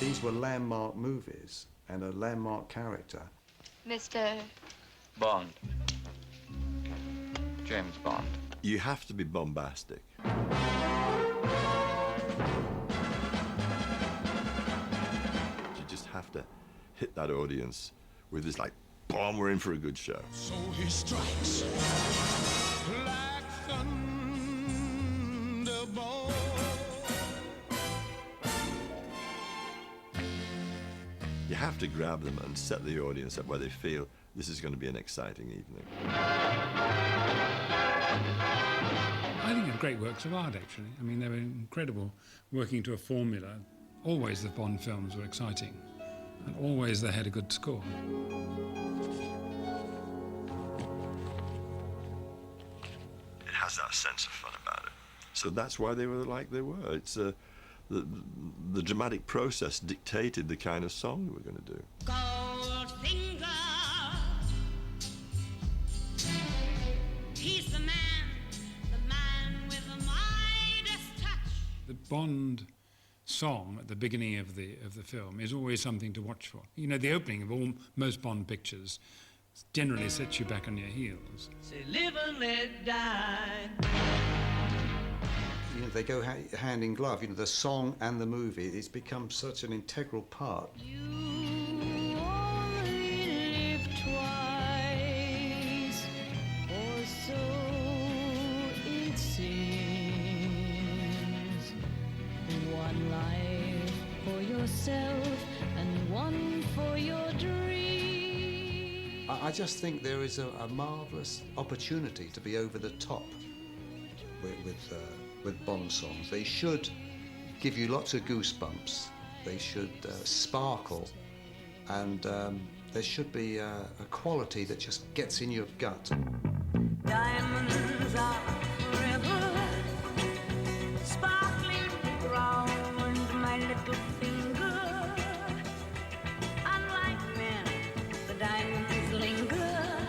These were landmark movies and a landmark character. Mr. Bond. James Bond. You have to be bombastic. You just have to hit that audience with this, like, boom, we're in for a good show. So he strikes like thunderbolt. You have to grab them and set the audience up where they feel this is going to be an exciting evening. I think they're great works of art, actually. I mean, they were incredible, working to a formula. Always the Bond films were exciting, and always they had a good score. It has that sense of fun about it. So that's why they were like they were. It's the dramatic process dictated the kind of song we were going to do. Goldfinger, he's the man with the Midas touch. The Bond song at the beginning of the film is always something to watch for. You know, the opening of most Bond pictures generally sets you back on your heels. Say live and let die. You know, they go hand in glove. You know, the song and the movie, it's become such an integral part. You only live twice, or so it seems. One life for yourself and one for your dream. I just think there is a marvellous opportunity to be over the top with Bond songs. They should give you lots of goosebumps. They should sparkle, and there should be a quality that just gets in your gut. Diamonds are forever, sparkling round my little finger. Unlike men, the diamonds linger.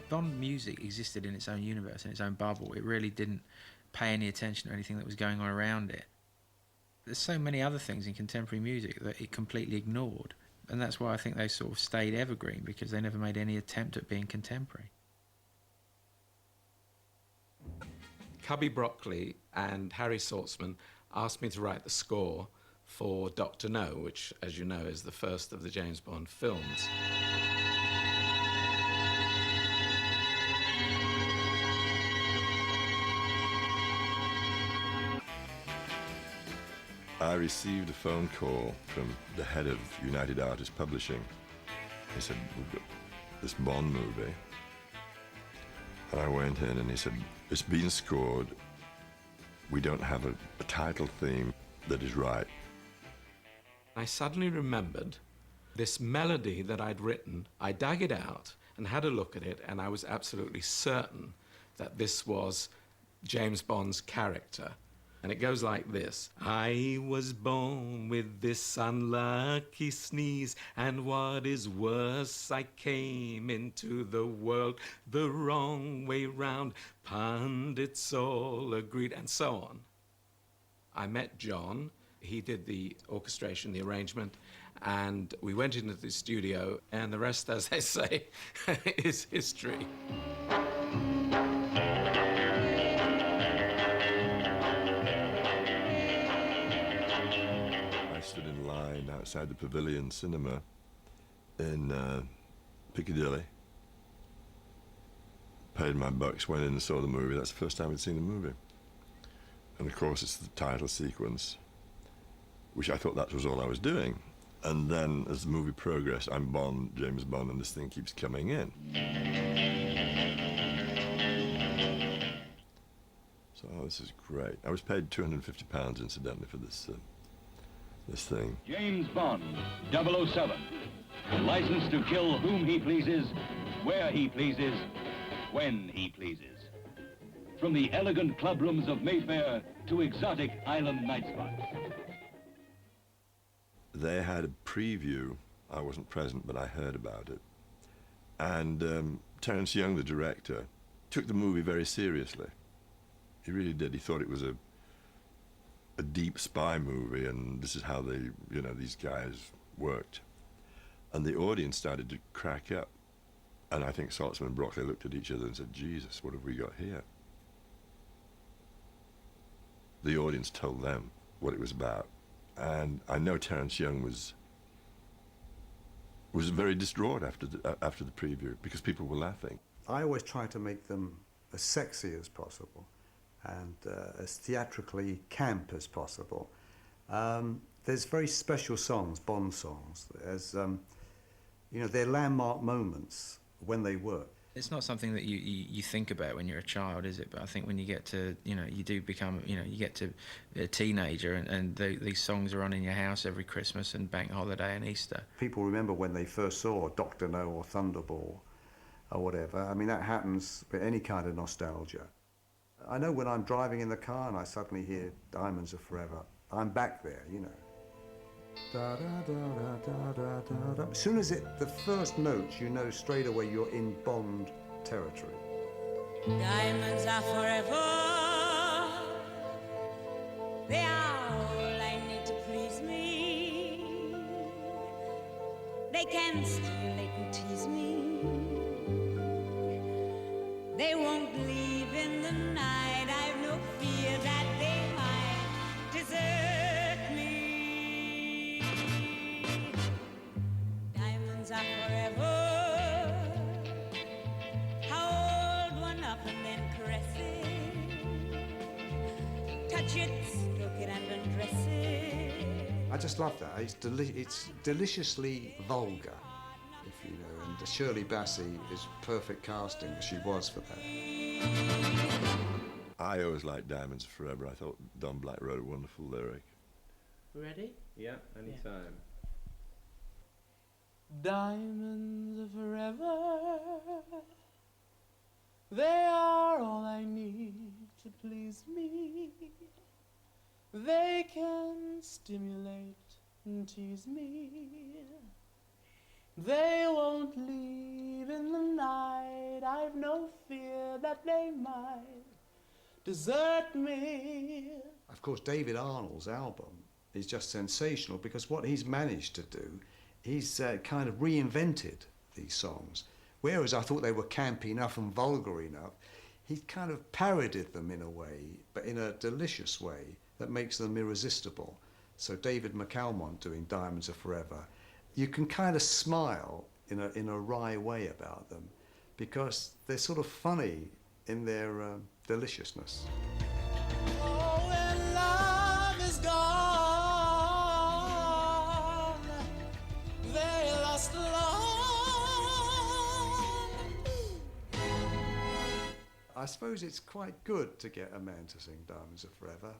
Bond music existed in its own universe, in its own bubble. It really didn't pay any attention to anything that was going on around it. There's so many other things in contemporary music that it completely ignored, and that's why I think they sort of stayed evergreen, because they never made any attempt at being contemporary. Cubby Broccoli and Harry Saltzman asked me to write the score for Dr. No, which, as you know, is the first of the James Bond films. I received a phone call from the head of United Artists Publishing. He said, we've got this Bond movie. And I went in and he said, it's been scored. We don't have a title theme that is right. I suddenly remembered this melody that I'd written. I dug it out and had a look at it, and I was absolutely certain that this was James Bond's character. And it goes like this. I was born with this unlucky sneeze, and what is worse, I came into the world the wrong way round. Pundits all agreed, and so on. I met John. He did the orchestration, the arrangement, and we went into the studio, and the rest, as they say, is history. In line outside the Pavilion Cinema in Piccadilly. Paid my bucks, went in and saw the movie. That's the first time I'd seen the movie. And of course it's the title sequence, which I thought that was all I was doing. And then as the movie progressed, I'm Bond, James Bond, and this thing keeps coming in. So, this is great. I was paid £250 incidentally for this thing. James Bond, 007. Licensed to kill whom he pleases, where he pleases, when he pleases. From the elegant clubrooms of Mayfair to exotic island night spots. They had a preview. I wasn't present, but I heard about it. And Terence Young, the director, took the movie very seriously. He really did. He thought it was a deep spy movie, and this is how they, you know, these guys worked. And the audience started to crack up. And I think Saltzman and Broccoli looked at each other and said, Jesus, what have we got here? The audience told them what it was about. And I know Terence Young was very distraught after the preview because people were laughing. I always try to make them as sexy as possible and as theatrically camp as possible. There's very special songs, Bond songs. There's, you know, they're landmark moments when they work. It's not something that you think about when you're a child, is it? But I think when you get to, you know, you do become, you know, you get to a teenager and these songs are on in your house every Christmas and Bank Holiday and Easter. People remember when they first saw Dr. No or Thunderball or whatever. I mean, that happens with any kind of nostalgia. I know when I'm driving in the car and I suddenly hear Diamonds Are Forever, I'm back there, you know. Da, da, da, da, da, da, da. As soon as the first notes, you know straight away you're in Bond territory. Diamonds are forever. They are all I need to please me. They can stimulate and tease me. They won't leave in the night. I've no fear that they might desert me. Diamonds are forever. Hold one up and then caress it. Touch it, stroke it and undress it. I just love that. It's deliciously vulgar, if you know, and Shirley Bassey is perfect casting, as she was for that. I always liked Diamonds Are Forever. I thought Don Black wrote a wonderful lyric. Ready? Yeah, anytime. Diamonds are forever. They are all I need to please me. They can stimulate and tease me. They won't leave in the night. I've no fear that they might desert me. Of course, David Arnold's album is just sensational because what he's managed to do, he's kind of reinvented these songs. Whereas I thought they were campy enough and vulgar enough, he kind of parodied them in a way, but in a delicious way that makes them irresistible. So David McAlmont doing Diamonds Are Forever, you can kind of smile in a wry way about them because they're sort of funny in their deliciousness. Oh, when love is gone, they lost love. I suppose it's quite good to get a man to sing Diamonds Are Forever.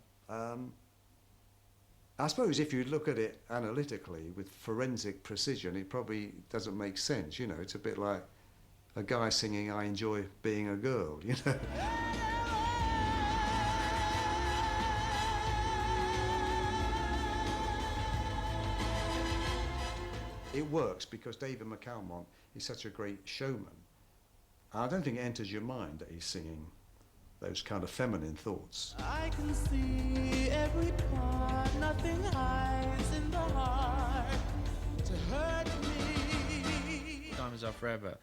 I suppose if you look at it analytically with forensic precision, it probably doesn't make sense, you know. It's a bit like a guy singing I Enjoy Being a Girl, you know. It works because David McAlmont is such a great showman. I don't think it enters your mind that he's singing those kind of feminine thoughts. I can see every part, nothing hides in the heart to hurt me. Diamonds Are Forever,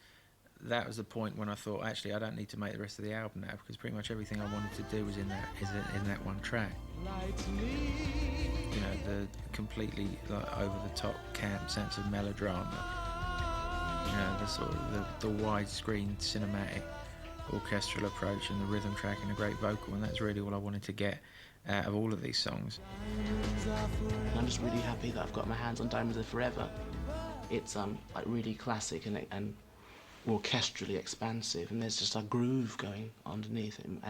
that was the point when I thought, actually, I don't need to make the rest of the album now because pretty much everything I wanted to do was in that one track. You know, the completely over-the-top camp sense of melodrama. You know, the sort of the widescreen cinematic orchestral approach and the rhythm track and a great vocal, and that's really all I wanted to get out of all of these songs. I'm just really happy that I've got my hands on Diamonds Are Forever. It's like really classic and orchestrally expansive, and there's just a groove going underneath it, and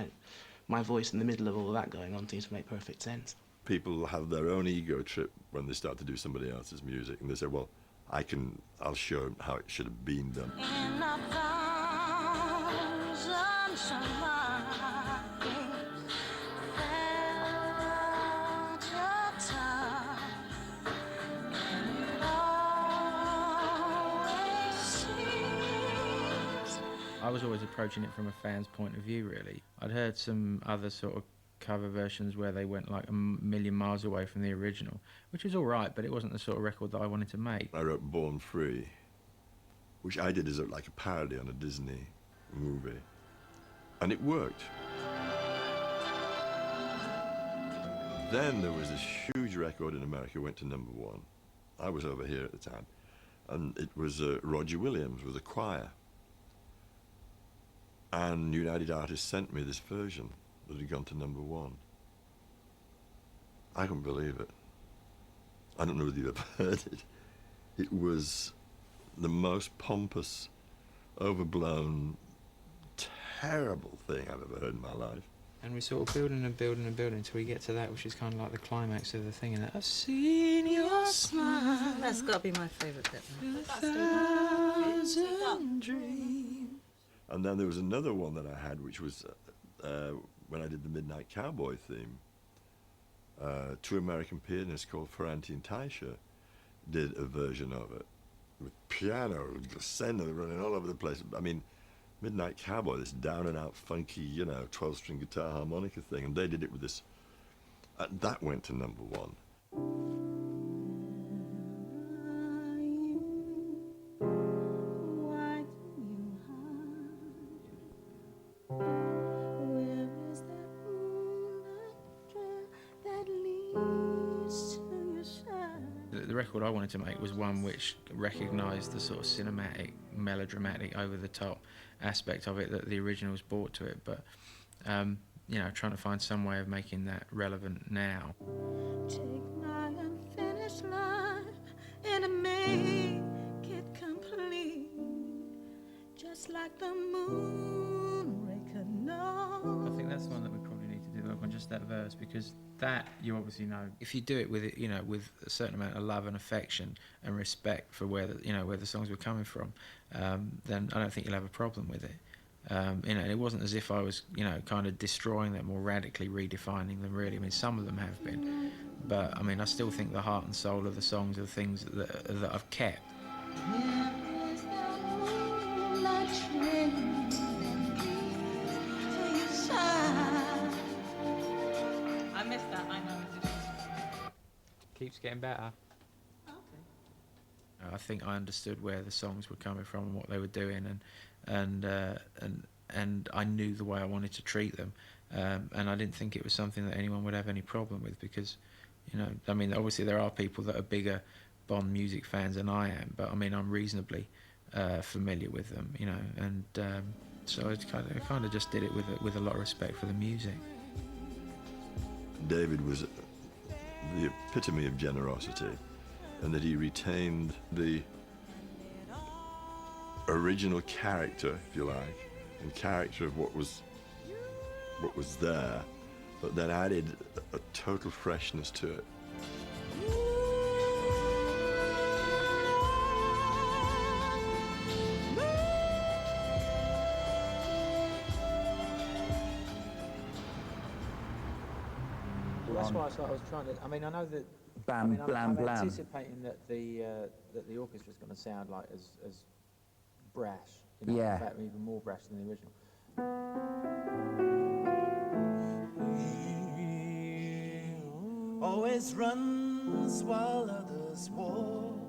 my voice in the middle of all of that going on seems to make perfect sense. People have their own ego trip when they start to do somebody else's music, and they say, well, I'll show them how it should have been done. I was always approaching it from a fan's point of view, really. I'd heard some other sort of cover versions where they went like a million miles away from the original, which was all right, but it wasn't the sort of record that I wanted to make. I wrote Born Free, which I did as like a parody on a Disney movie, and it worked. Then there was this huge record in America, went to #1. I was over here at the time, and it was Roger Williams with a choir. And United Artists sent me this version that had gone to #1. I couldn't believe it. I don't know whether you've ever heard it. It was the most pompous, overblown, terrible thing I've ever heard in my life. And we sort of building and building and building until we get to that, which is kind of like the climax of the thing. And I've seen your smile. That's got to be my favourite bit. Thousand dreams. And then there was another one that I had, which was when I did the Midnight Cowboy theme. Two American pianists called Ferranti and Taisha did a version of it with piano, glissando running all over the place. I mean, Midnight Cowboy, this down and out funky, you know, 12-string guitar harmonica thing, and they did it with this. That went to #1. The record I wanted to make was one which recognised the sort of cinematic, melodramatic, over-the-top aspect of it that the originals brought to it, but you know, trying to find some way of making that relevant now. Take my unfinished life and make it complete, just like the moon could know. I think that's the one that we probably need to do on just that verse, because that you obviously know. If you do it with, you know, with a certain amount of love and affection and respect for where the, you know, where the songs were coming from, then I don't think you'll have a problem with it. You know, it wasn't as if I was, you know, kind of destroying them or radically redefining them, really. I mean, some of them have been, but I mean, I still think the heart and soul of the songs are the things that I've kept. I missed that, I know. Keeps getting better. Okay. I think I understood where the songs were coming from and what they were doing, and I knew the way I wanted to treat them, and I didn't think it was something that anyone would have any problem with, because, you know, I mean, obviously there are people that are bigger Bond music fans than I am, but I mean, I'm reasonably familiar with them, you know, and so I kind of just did it with a lot of respect for the music. David was the epitome of generosity, and that he retained the original character, if you like, and character of what was there, but then added a total freshness to it. That's why I was trying to. I mean, I know that. Bam, I mean, I'm blam. anticipating that the orchestra's going to sound like as brash. You know, Yeah. in fact, even more brash than the original. He always runs while others walk.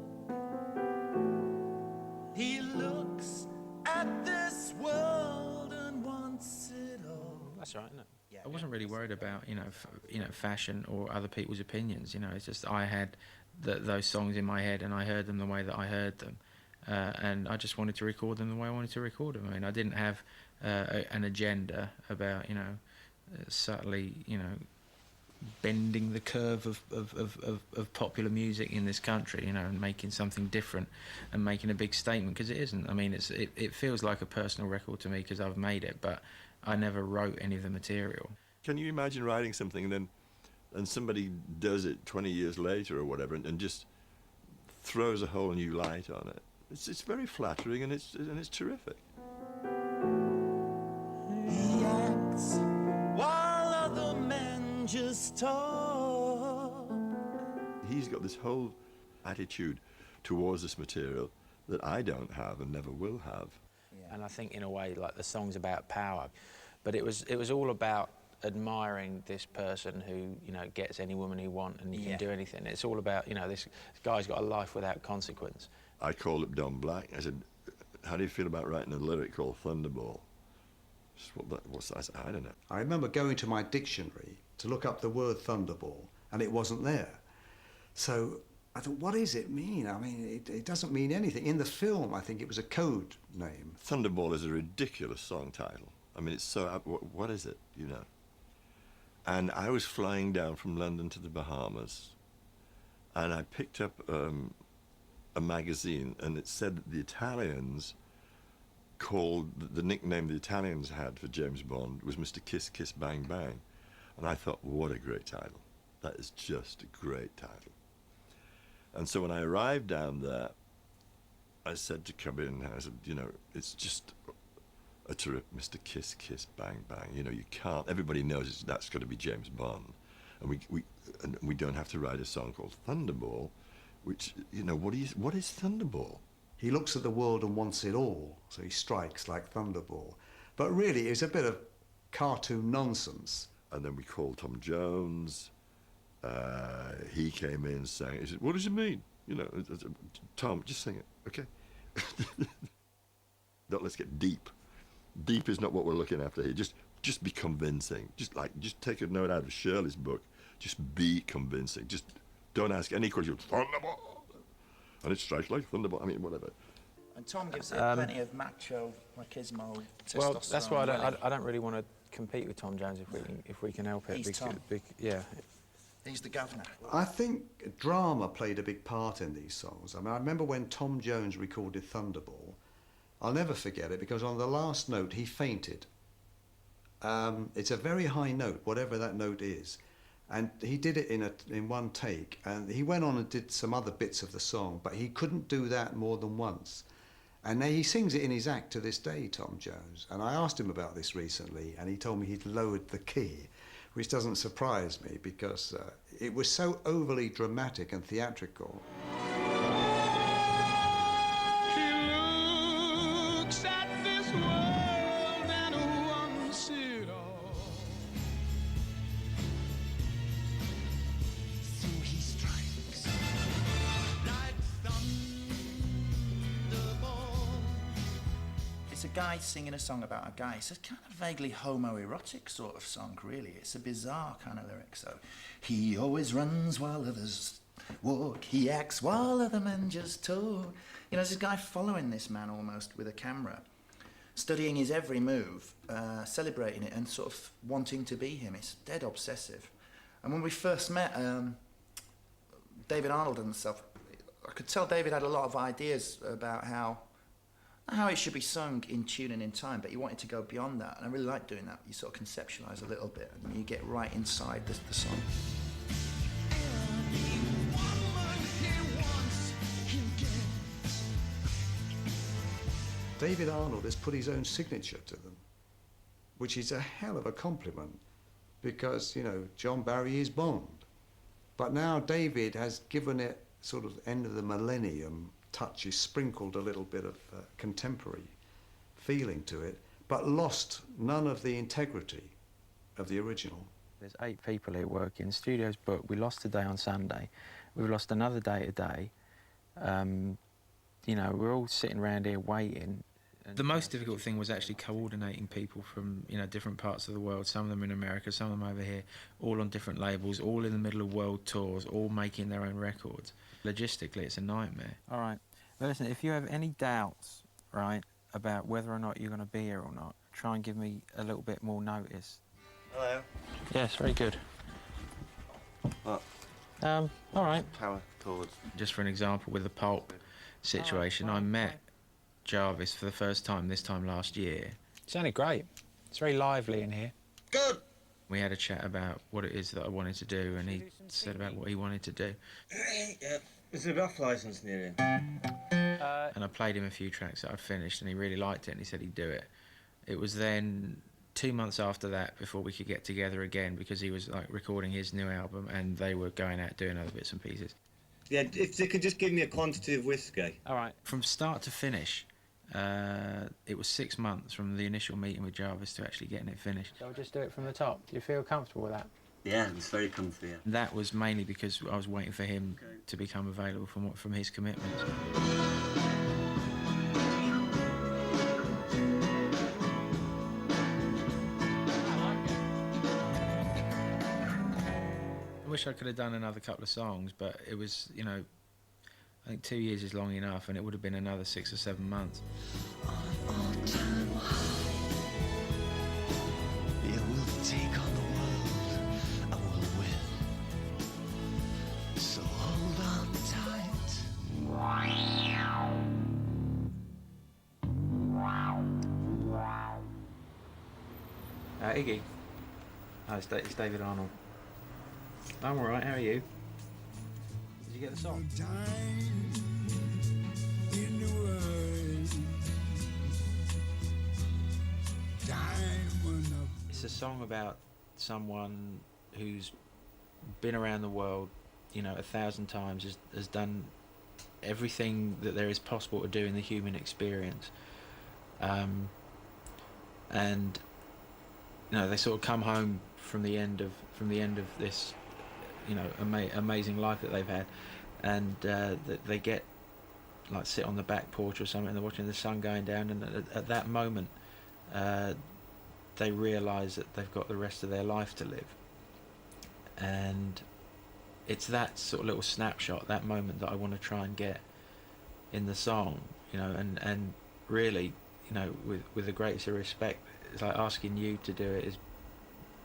He looks at this world and wants it all. That's right, isn't it? I wasn't really worried about, you know, fashion or other people's opinions. You know, it's just I had those songs in my head, and I heard them the way that I heard them, and I just wanted to record them the way I wanted to record them. I mean, I didn't have an agenda about, you know, subtly, you know, bending the curve of popular music in this country, you know, and making something different and making a big statement, because it isn't. I mean, it feels like a personal record to me because I've made it, but I never wrote any of the material. Can you imagine writing something and somebody does it 20 years later or whatever, and just throws a whole new light on it? It's very flattering, and it's terrific. He acts while other men just talk. He's got this whole attitude towards this material that I don't have and never will have. And I think, in a way, like, the song's about power, but it was all about admiring this person who, you know, gets any woman he wants and he can do anything. It's all about, you know, this guy's got a life without consequence. I called up Don Black. I said, how do you feel about writing a lyric called Thunderball? What's that? I said, I don't know. I remember going to my dictionary to look up the word Thunderball, and it wasn't there. So I thought, what does it mean? I mean, it doesn't mean anything. In the film, I think it was a code name. Thunderball is a ridiculous song title. I mean, it's so... What is it, you know? And I was flying down from London to the Bahamas, and I picked up a magazine, and it said that the Italians called... The nickname the Italians had for James Bond was Mr. Kiss Kiss Bang Bang. And I thought, what a great title. That is just a great title. And so when I arrived down there, I said to come in, I said, you know, it's just a terrific Mr. Kiss Kiss Bang Bang. You know, you can't, everybody knows that's got to be James Bond. And we don't have to write a song called Thunderball, which, you know, what is Thunderball? He looks at the world and wants it all, so he strikes like Thunderball. But really, it's a bit of cartoon nonsense. And then we called Tom Jones. He came in saying, he said, what does it mean? You know, Tom, just sing it, okay? Let's get deep. Deep is not what we're looking after here. Just be convincing. Just take a note out of Shirley's book. Just be convincing. Just don't ask any question. Thunderball! And it strikes like Thunderball. I mean, whatever. And Tom gives it plenty of macho, machismo, testosterone. Well, that's why I don't really want to compete with Tom Jones if we can help it. He's Tom. Yeah. He's the governor. I think drama played a big part in these songs. I mean, I remember when Tom Jones recorded Thunderball. I'll never forget it because on the last note he fainted. It's a very high note, whatever that note is, and he did it in one take. And he went on and did some other bits of the song, but he couldn't do that more than once. And he sings it in his act to this day, Tom Jones. And I asked him about this recently, and he told me he'd lowered the key, which doesn't surprise me because it was so overly dramatic and theatrical. He looks at this world and wants it all. So he strikes like thunderball. It's a guy singing a song about a guy. It's a kind of vaguely homoerotic sort of song, really. It's a bizarre kind of lyric. So, he always runs while others walk. He acts while other men just talk. You know, there's this guy following this man almost with a camera, studying his every move, celebrating it and sort of wanting to be him. It's dead obsessive. And when we first met, David Arnold and stuff, I could tell David had a lot of ideas about how it should be sung in tune and in time, but he wanted to go beyond that, and I really like doing that. You sort of conceptualise a little bit, and you get right inside the song. David Arnold has put his own signature to them, which is a hell of a compliment, because, you know, John Barry is Bond. But now David has given it sort of end of the millennium touch, is sprinkled a little bit of contemporary feeling to it, but lost none of the integrity of the original. There's 8 people here working. Studio's booked. We lost a day on Sunday. We've lost another day today. You know, we're all sitting around here waiting. The most difficult thing was actually coordinating people from, you know, different parts of the world, some of them in America, some of them over here, all on different labels, all in the middle of world tours, all making their own records. Logistically, it's a nightmare. All right. Well, listen, if you have any doubts, right, about whether or not you're going to be here or not, try and give me a little bit more notice. Hello. Yes, very good. What? All right. Power chords. Just for an example, with the Pulp situation, I met Jarvis for the first time this time last year. It sounded great. It's very lively in here. Good. We had a chat about what it is that I wanted to do, and he said about what he wanted to do. Yeah. Is a rough licence near him? And I played him a few tracks that I'd finished, and he really liked it, and he said he'd do it. It was then 2 months after that before we could get together again, because he was like recording his new album, and they were going out doing other bits and pieces. Yeah, if they could just give me a quantity of whiskey. All right. From start to finish, It was 6 months from the initial meeting with Jarvis to actually getting it finished. So I'll just do it from the top. Do you feel comfortable with that? Yeah, it's very comfy. Yeah. That was mainly because I was waiting for him to become available from his commitments. I wish I could have done another couple of songs, but it was, you know, I think 2 years is long enough, and it would have been another 6 or 7 months. Yeah, we'll take on the world and we'll win. So hold on tight. Iggy. Oh, it's David Arnold. I'm alright, how are you? Did you get the song? It's a song about someone who's been around the world, you know, 1,000 times, has done everything that there is possible to do in the human experience. And you know, they sort of come home from the end of this, you know, amazing life that they've had, and they get, like, sit on the back porch or something, and they're watching the sun going down, and at that moment they realise that they've got the rest of their life to live. And it's that sort of little snapshot, that moment, that I want to try and get in the song, you know, and really, you know, with the greatest of respect, it's like asking you to do it is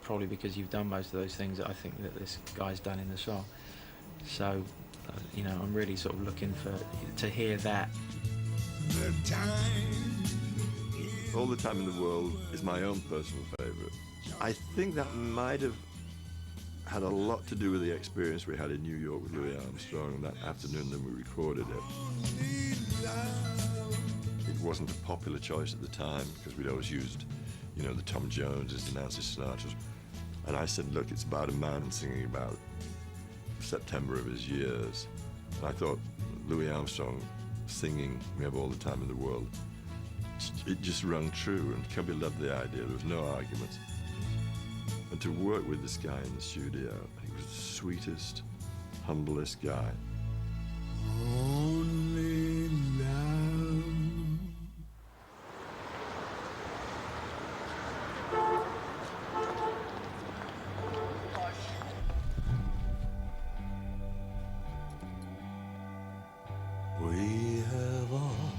probably because you've done most of those things that I think that this guy's done in the song. So, you know, I'm really sort of looking to hear that. All the Time in the World is my own personal favourite. I think that might have had a lot to do with the experience we had in New York with Louis Armstrong that afternoon that we recorded it. It wasn't a popular choice at the time because we'd always used, you know, the Tom Joneses, the Nancy Sinatras. And I said, look, it's about a man singing about September of his years. And I thought Louis Armstrong singing We Have All the Time in the World, it just rung true, and Cubby loved the idea. There was no argument. And to work with this guy in the studio, he was the sweetest, humblest guy. Only love. We have all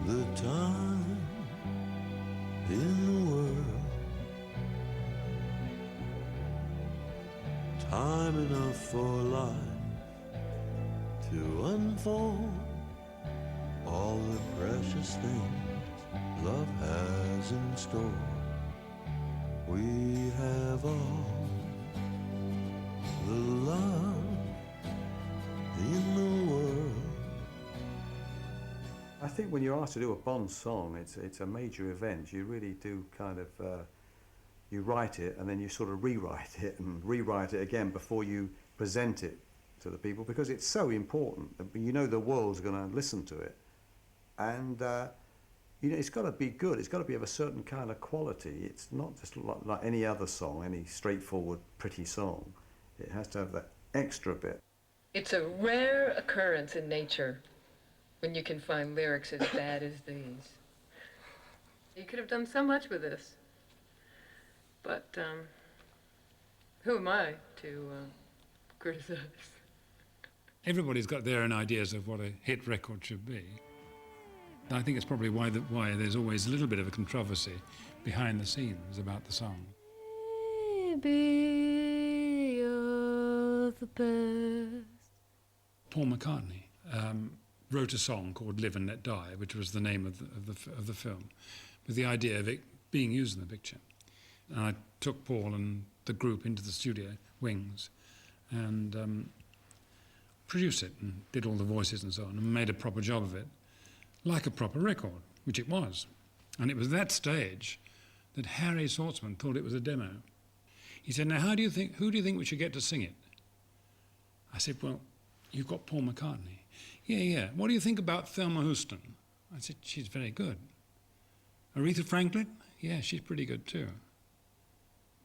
the time in the world, time enough for life to unfold all the precious things love has in store. We have all the love in the world. I think when you're asked to do a Bond song, it's a major event. You really do kind of, you write it and then you sort of rewrite it and rewrite it again before you present it to the people, because it's so important. You know the world's going to listen to it, and you know, it's got to be good. It's got to be of a certain kind of quality. It's not just like any other song, any straightforward, pretty song. It has to have that extra bit. It's a rare occurrence in nature when you can find lyrics as bad as these. You could have done so much with this, but who am I to criticize? Everybody's got their own ideas of what a hit record should be. I think it's probably why there's always a little bit of a controversy behind the scenes about the song. Baby, you're the best. Paul McCartney wrote a song called Live and Let Die, which was the name of the film, with the idea of it being used in the picture. And I took Paul and the group into the studio, Wings, and produced it and did all the voices and so on, and made a proper job of it, like a proper record, which it was. And it was that stage that Harry Saltzman thought it was a demo. He said, now who do you think we should get to sing it? I said, well, you've got Paul McCartney. Yeah. What do you think about Thelma Houston? I said, she's very good. Aretha Franklin? Yeah, she's pretty good too.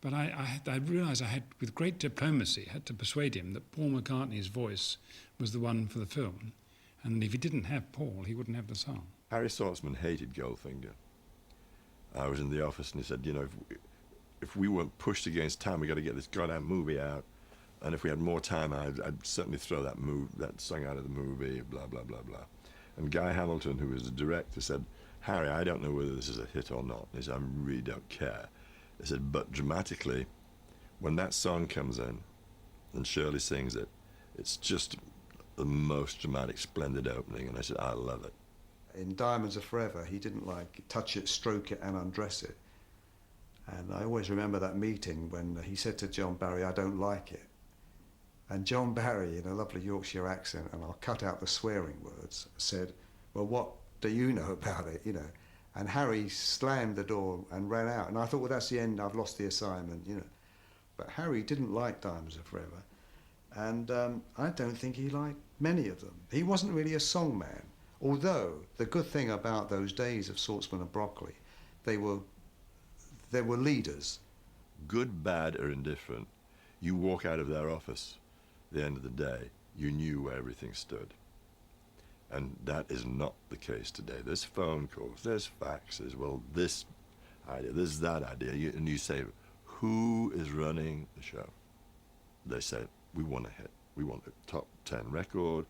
But I realised I had, with great diplomacy, had to persuade him that Paul McCartney's voice was the one for the film, and if he didn't have Paul, he wouldn't have the song. Harry Saltzman hated Goldfinger. I was in the office and he said, you know, if we weren't pushed against time, we got to get this goddamn movie out. And if we had more time, I'd certainly throw that song out of the movie, blah, blah, blah, blah. And Guy Hamilton, who was the director, said, Harry, I don't know whether this is a hit or not. He said, I really don't care. He said, but dramatically, when that song comes in and Shirley sings it, it's just the most dramatic, splendid opening. And I said, I love it. In Diamonds Are Forever, he didn't like touch it, stroke it, and undress it. And I always remember that meeting when he said to John Barry, I don't like it. And John Barry, in a lovely Yorkshire accent, and I'll cut out the swearing words, said, well, what do you know about it, you know? And Harry slammed the door and ran out. And I thought, well, that's the end, I've lost the assignment, you know. But Harry didn't like Diamonds Are Forever. And I don't think he liked many of them. He wasn't really a song man. Although, the good thing about those days of Saltzman and Broccoli, they were leaders. Good, bad, or indifferent, you walk out of their office at the end of the day, you knew where everything stood. And that is not the case today. There's phone calls, there's faxes, well, this idea, there's that idea, and you say, who is running the show? They say, we want a hit. We want a top 10 record.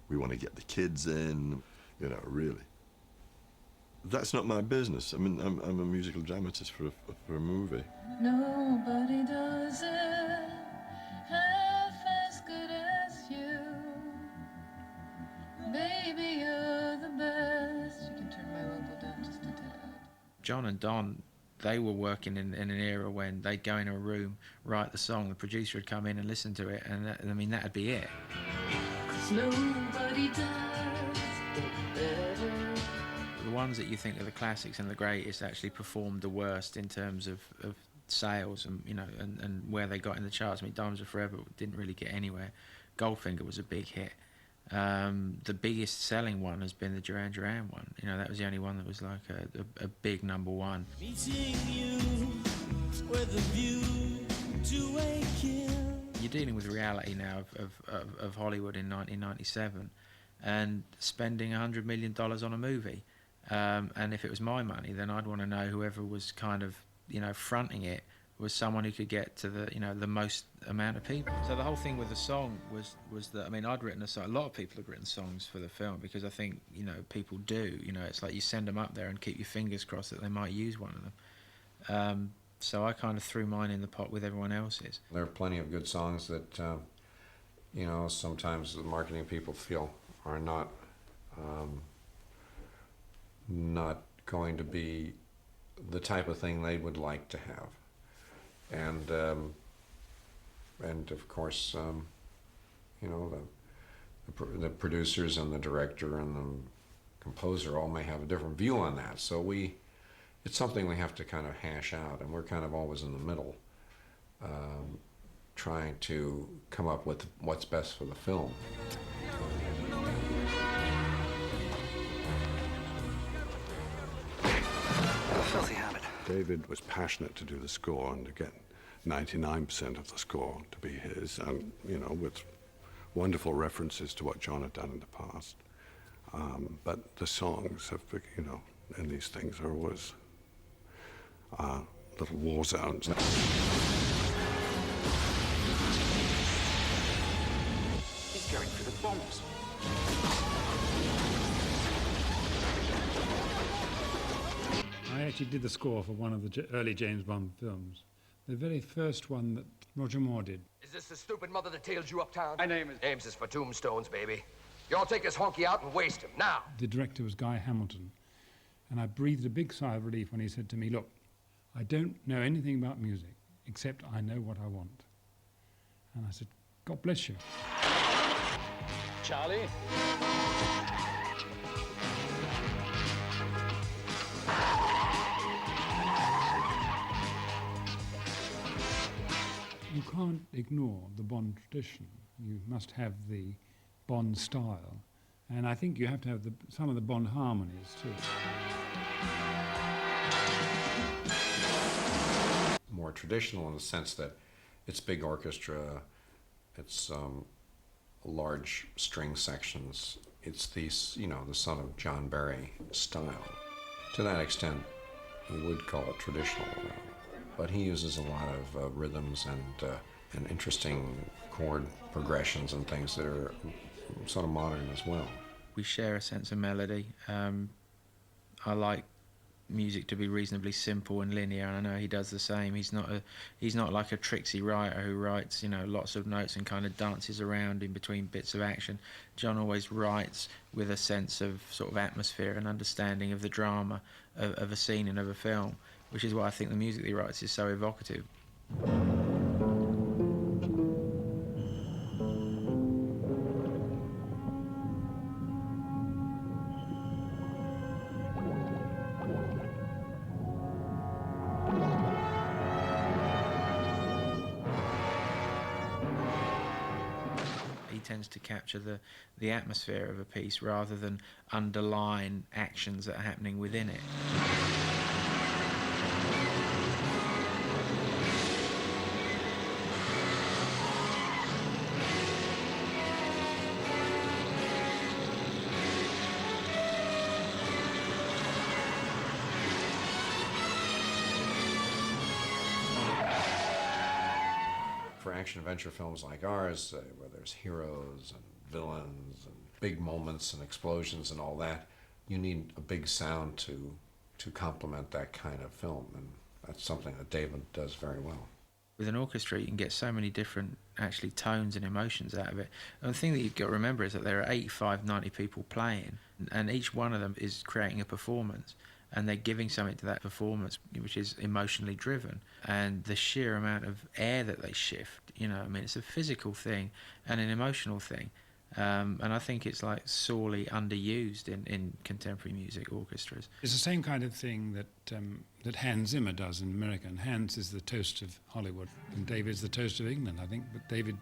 We want to get the kids in, you know, really. That's not my business. I mean, I'm a musical dramatist for a movie. Nobody does it half as good as you. Baby, you're the best. You can turn my level down just a tad. John and Don, they were working in an era when they'd go in a room, write the song, the producer would come in and listen to it, and I mean, that'd be it. 'Cause nobody does it better. The ones that you think are the classics and the greatest actually performed the worst in terms of sales and, you know, and where they got in the charts. I mean, Diamonds Are Forever didn't really get anywhere. Goldfinger was a big hit. The biggest selling one has been the Duran Duran one. You know, that was the only one that was like a big #1. Meeting you with a view to a kill. You're dealing with reality now of Hollywood in 1997 and spending $100 million on a movie. And if it was my money, then I'd want to know whoever was kind of, you know, fronting it was someone who could get to the, you know, the most amount of people. So the whole thing with the song was that, I mean, I'd written a song. A lot of people had written songs for the film because I think, you know, people do. You know, it's like you send them up there and keep your fingers crossed that they might use one of them. So I kind of threw mine in the pot with everyone else's. There are plenty of good songs that, you know, sometimes the marketing people feel are not going to be the type of thing they would like to have. And of course, you know, the producers and the director and the composer all may have a different view on that. So it's something we have to kind of hash out, and we're kind of always in the middle, trying to come up with what's best for the film. Filthy habit. David was passionate to do the score and to get 99% of the score to be his, and, you know, with wonderful references to what John had done in the past. But the songs have, you know, and these things are always little war zones. He's going for the bombs. I actually did the score for one of the early James Bond films. The very first one that Roger Moore did. Is this the stupid mother that tailed you uptown? My name is... Names is for tombstones, baby. You all take this honky out and waste him, now. The director was Guy Hamilton, and I breathed a big sigh of relief when he said to me, look, I don't know anything about music, except I know what I want. And I said, God bless you. Charlie? You can't ignore the Bond tradition. You must have the Bond style, And I think you have to have some of the Bond harmonies too. More traditional in the sense that it's big orchestra, it's large string sections. It's the son of John Barry style. To that extent, you would call it traditional, but he uses a lot of rhythms and interesting chord progressions and things that are sort of modern as well. We share a sense of melody. I like music to be reasonably simple and linear, and I know he does the same. He's not like a tricksy writer who writes, lots of notes and kind of dances around in between bits of action. John always writes with a sense of sort of atmosphere and understanding of the drama of a scene and of a film, which is why I think the music that he writes is so evocative. Tends to capture the atmosphere of a piece rather than underline actions that are happening within it. For action-adventure films like ours, where there's heroes and villains and big moments and explosions and all that, you need a big sound to complement that kind of film, and that's something that David does very well. With an orchestra, you can get so many different actually tones and emotions out of it. And the thing that you've got to remember is that there are 85, 90 people playing, and each one of them is creating a performance. And they're giving something to that performance which is emotionally driven, and the sheer amount of air that they shift, it's a physical thing and an emotional thing, and I think it's like sorely underused in contemporary music orchestras. It's the same kind of thing that Hans Zimmer does in America, and Hans is the toast of Hollywood and David's the toast of England, I think, but David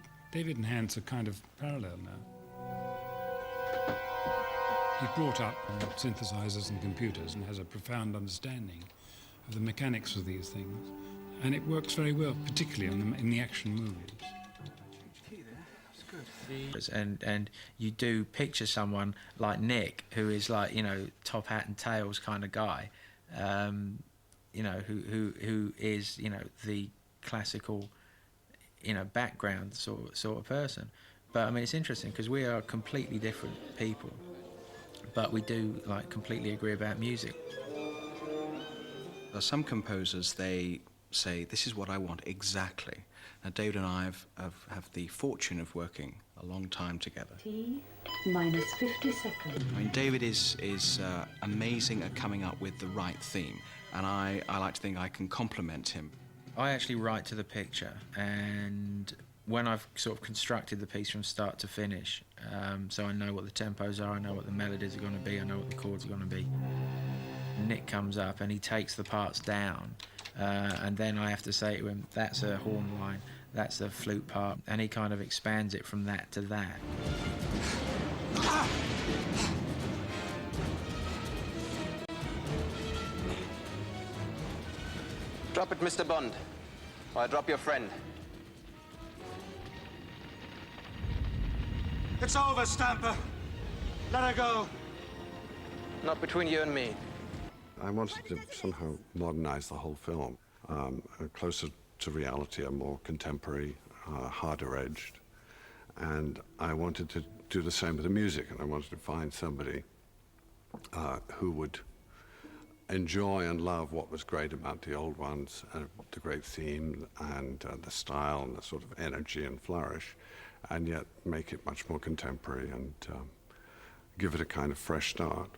and Hans are kind of parallel now. He's brought up on synthesizers and computers and has a profound understanding of the mechanics of these things. And it works very well, particularly in the action movies. And you do picture someone like Nick, who is like, top hat and tails kind of guy, who is, the classical, background sort of person. But it's interesting because we are completely different people. But we do completely agree about music. Some composers, they say, this is what I want exactly. Now, David and I have the fortune of working a long time together. T minus 50 seconds. David is amazing at coming up with the right theme, and I like to think I can compliment him. I actually write to the picture, and when I've sort of constructed the piece from start to finish, so I know what the tempos are, I know what the melodies are going to be, I know what the chords are going to be. Nick comes up and he takes the parts down, and then I have to say to him, that's a horn line, that's a flute part, and he kind of expands it from that to that. Drop it, Mr. Bond, or I drop your friend. It's over, Stamper. Let her go. Not between you and me. I wanted to somehow modernize the whole film, closer to reality, a more contemporary, harder edged. And I wanted to do the same with the music, and I wanted to find somebody who would enjoy and love what was great about the old ones, the great theme and the style and the sort of energy and flourish, and yet make it much more contemporary and give it a kind of fresh start.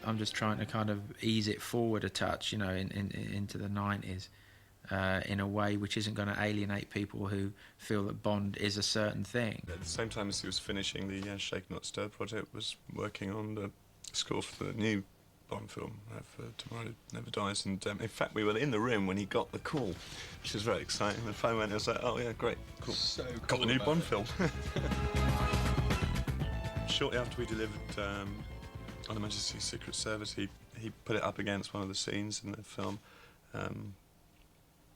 I'm just trying to kind of ease it forward a touch, you know, into the 90s. In a way which isn't going to alienate people who feel that Bond is a certain thing. At the same time as he was finishing the Shake Not Stir project, was working on the score for the new Bond film, for Tomorrow Never Dies, and in fact we were in the room when he got the call, which was very exciting. The phone went and I was like, oh yeah, great, cool. So got cool the new about Bond it. film. Shortly after we delivered on Her Majesty's Secret Service, he put it up against one of the scenes in the film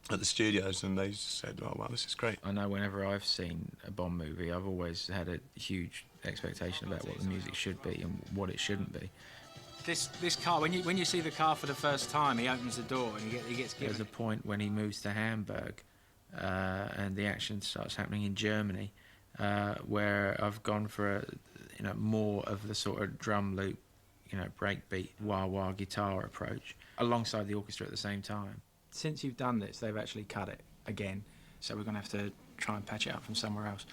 at the studios, and they said, oh wow, this is great. I know whenever I've seen a Bond movie, I've always had a huge expectation about what the music should be and what it shouldn't be. This car, when you see the car for the first time, he opens the door and he gets given. There's a point when he moves to Hamburg and the action starts happening in Germany, where I've gone for more of the sort of drum loop, breakbeat, wah-wah guitar approach, alongside the orchestra at the same time. Since you've done this, they've actually cut it again, so we're going to have to try and patch it up from somewhere else.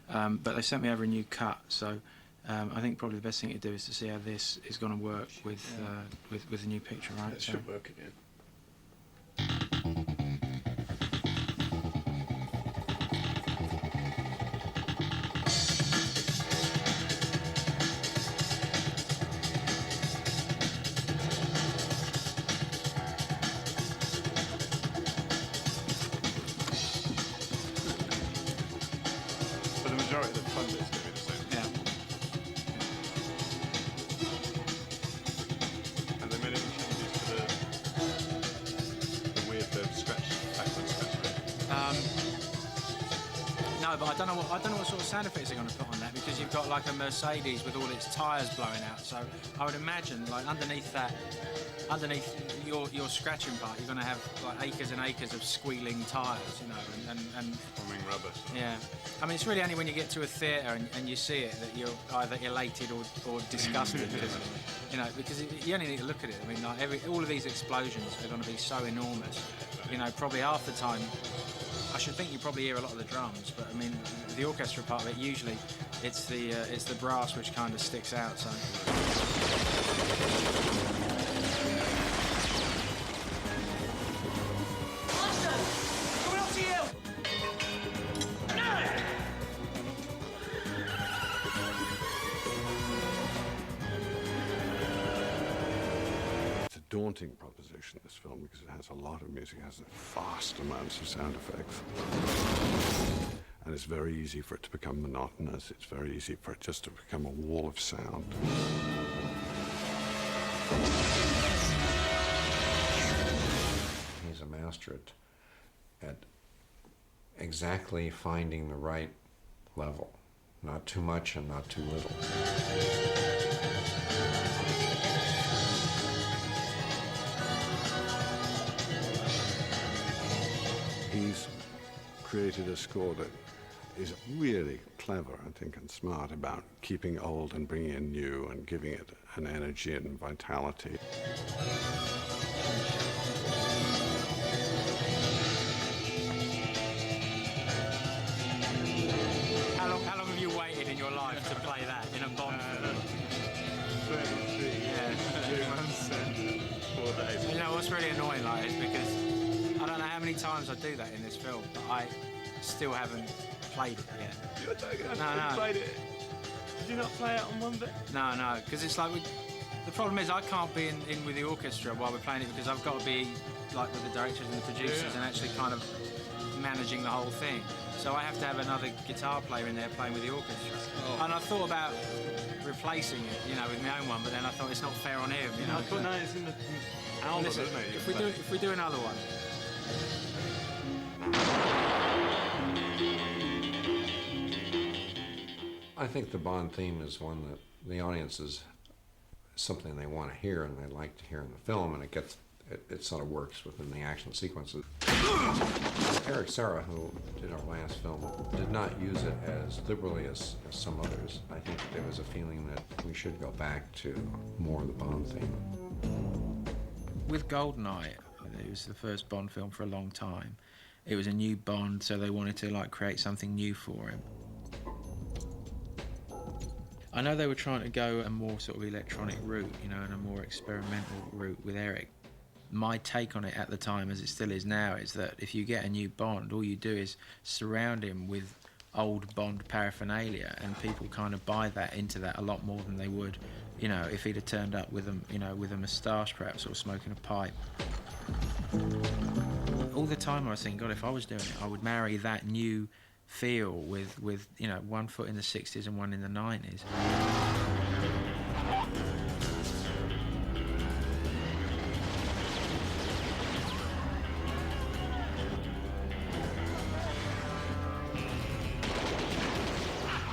But they sent me over a new cut, so I think probably the best thing to do is to see how this is going to work with the new picture, right? It should work again. For the majority of the fun bits, it's going to be the same. Yeah. And they made any changes to the weird scratch, backward scratch bit? No, but I don't know what sort of sound effects they're going to put on that, because you've got like a Mercedes with all its tyres blowing out. So I would imagine, like underneath your scratching part, you're going to have like acres and acres of squealing tyres, and Foaming rubber. yeah. I mean, it's really only when you get to a theatre and you see it that you're either elated or disgusted, because you only need to look at it. I mean, like all of these explosions are going to be so enormous. Probably half the time, I should think you probably hear a lot of the drums, but I mean, the orchestra part of it, usually it's the brass which kind of sticks out. So. It's a daunting proposition, this film, because it has a lot of music, it has vast amounts of sound effects. And it's very easy for it to become monotonous. It's very easy for it just to become a wall of sound. He's a master at exactly finding the right level. Not too much and not too little. He's created a score that is really clever, I think, and smart about keeping old and bringing in new and giving it an energy and vitality. How long have you waited in your life to play that in a Bond film? 33 years, 3 months and 4 days. You know what's really annoying, like, is because I don't know how many times I do that in this film, but I still haven't played it yet. You're joking, No. I played it. Did you not play it on one bit? No, because it's like the problem is I can't be in with the orchestra while we're playing it, because I've got to be like with the directors and the producers and actually kind of managing the whole thing. So I have to have another guitar player in there playing with the orchestra. Oh. And I thought about replacing it, with my own one, but then I thought it's not fair on him. But no, it's in the album, Listen, isn't it? if we do another one. I think the Bond theme is one that the audience is something they want to hear and they like to hear in the film, and it sort of works within the action sequences. Eric Serra, who did our last film, did not use it as liberally as some others. I think there was a feeling that we should go back to more of the Bond theme. With GoldenEye, it was the first Bond film for a long time. It was a new Bond, so they wanted to create something new for him. I know they were trying to go a more sort of electronic route, you know, and a more experimental route with Eric. My take on it at the time, as it still is now, is that if you get a new Bond, all you do is surround him with old Bond paraphernalia, and people kind of buy that into that a lot more than they would, you know, if he'd have turned up with a moustache perhaps, or smoking a pipe. All the time I was thinking, God, if I was doing it, I would marry that new feel with you know, one foot in the 60s and one in the 90s.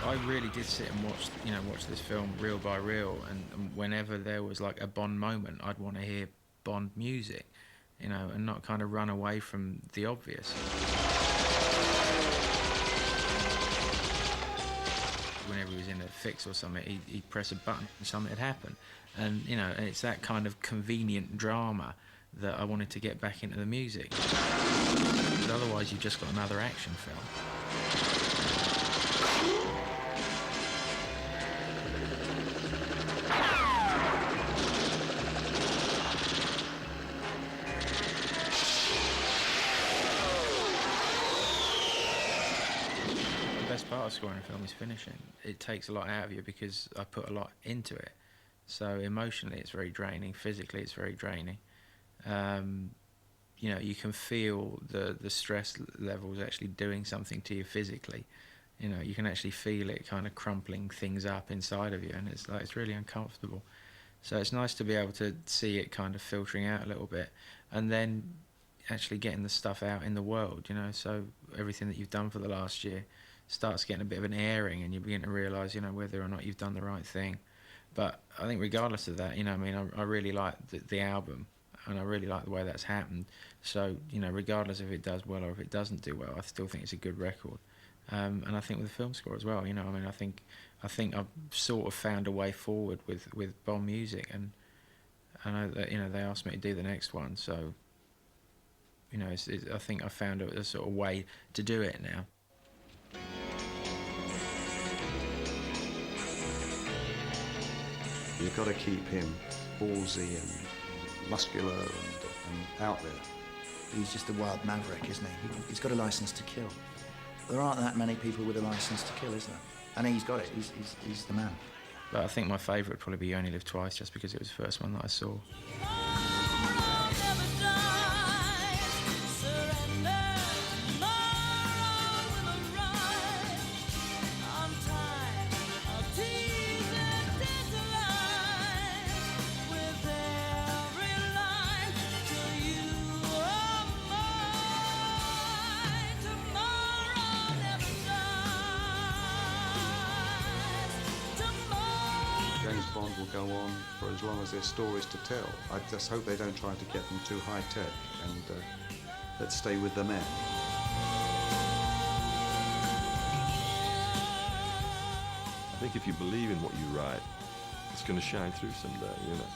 I really did sit and watch this film reel by reel, and whenever there was like a Bond moment, I'd want to hear Bond music, you know, and not kind of run away from the obvious. Whenever he was in a fix or something, he'd press a button and something would happen. And, you know, it's that kind of convenient drama that I wanted to get back into the music. Because otherwise you've just got another action film. Part of scoring a film is finishing. It takes a lot out of you because I put a lot into it. So emotionally it's very draining, physically it's very draining. You know, you can feel the stress levels actually doing something to you physically. You know, you can actually feel it kind of crumpling things up inside of you, and it's really uncomfortable. So it's nice to be able to see it kind of filtering out a little bit, and then actually getting the stuff out in the world, you know, so everything that you've done for the last year starts getting a bit of an airing, and you begin to realise, you know, whether or not you've done the right thing. But I think regardless of that, you know, I mean, I really like the album, and I really like the way that's happened. So, you know, regardless if it does well or if it doesn't do well, I still think it's a good record. And I think with the film score as well, you know, I mean, I think I've sort of found a way forward with Bond music, and I know that, you know, they asked me to do the next one, so, you know, I think I found a sort of way to do it now. You've got to keep him ballsy and muscular and out there. He's just a wild maverick, isn't he? He's got a license to kill. There aren't that many people with a license to kill, is there? And he's got it. He's the man. But I think my favourite would probably be You Only Live Twice, just because it was the first one that I saw. James Bond will go on for as long as there's stories to tell. I just hope they don't try to get them too high-tech, and let's stay with the men. I think if you believe in what you write, it's going to shine through someday, you know.